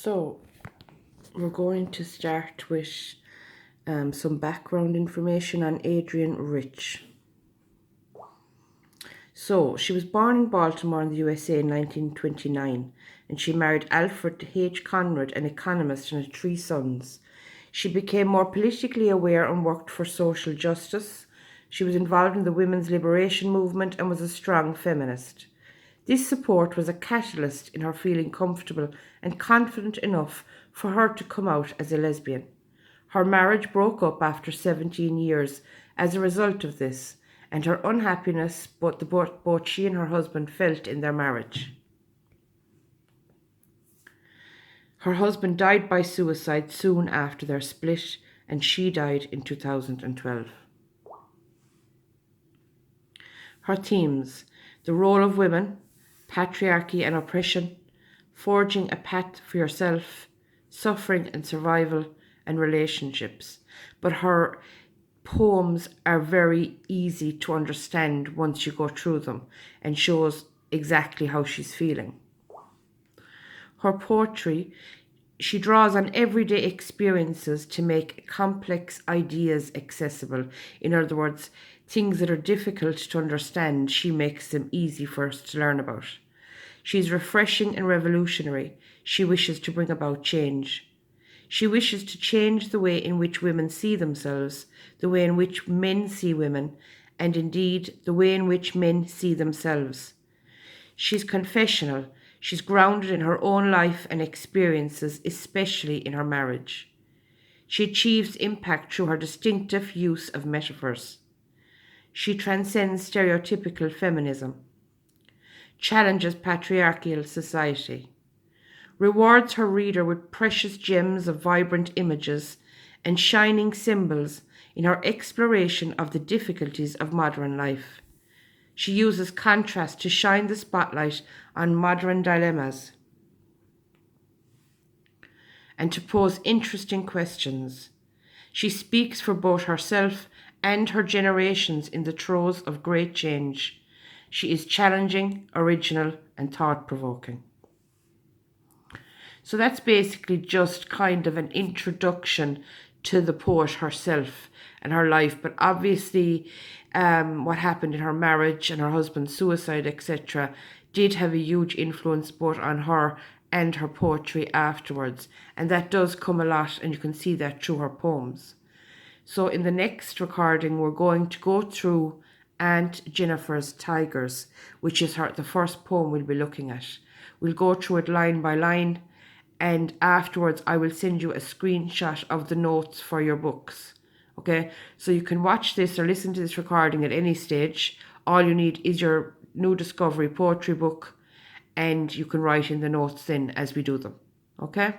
So, we're going to start with some background information on Adrienne Rich. So, she was born in Baltimore in the USA in 1929, and she married Alfred H. Conrad, an economist, and had three sons. She became more politically aware and worked for social justice. She was involved in the women's liberation movement and was a strong feminist. This support was a catalyst in her feeling comfortable and confident enough for her to come out as a lesbian. Her marriage broke up after 17 years as a result of this, and her unhappiness both she and her husband felt in their marriage. Her husband died by suicide soon after their split, and she died in 2012. Her themes: the role of women, patriarchy and oppression, forging a path for yourself, suffering and survival, and relationships. But her poems are very easy to understand once you go through them and shows exactly how she's feeling. Her poetry, she draws on everyday experiences to make complex ideas accessible. In other words, things that are difficult to understand, she makes them easy for us to learn about. She's refreshing and revolutionary. She wishes to bring about change. She wishes to change the way in which women see themselves, the way in which men see women, and indeed the way in which men see themselves. She's confessional. She's grounded in her own life and experiences, especially in her marriage. She achieves impact through her distinctive use of metaphors. She transcends stereotypical feminism, challenges patriarchal society, rewards her reader with precious gems of vibrant images and shining symbols in her exploration of the difficulties of modern life. She uses contrast to shine the spotlight on modern dilemmas and to pose interesting questions. She speaks for both herself and her generations in the throes of great change. She is challenging, original, and thought-provoking. So that's basically just kind of an introduction to the poet herself and her life. But obviously, what happened in her marriage and her husband's suicide, etc., did have a huge influence both on her and her poetry afterwards. And that does come a lot, and you can see that through her poems. So in the next recording, we're going to go through Aunt Jennifer's Tigers, which is the first poem we'll be looking at. We'll go through it line by line, and afterwards I will send you a screenshot of the notes for your books. Okay, so you can watch this or listen to this recording at any stage. All you need is your New Discovery poetry book, and you can write in the notes then as we do them. Okay?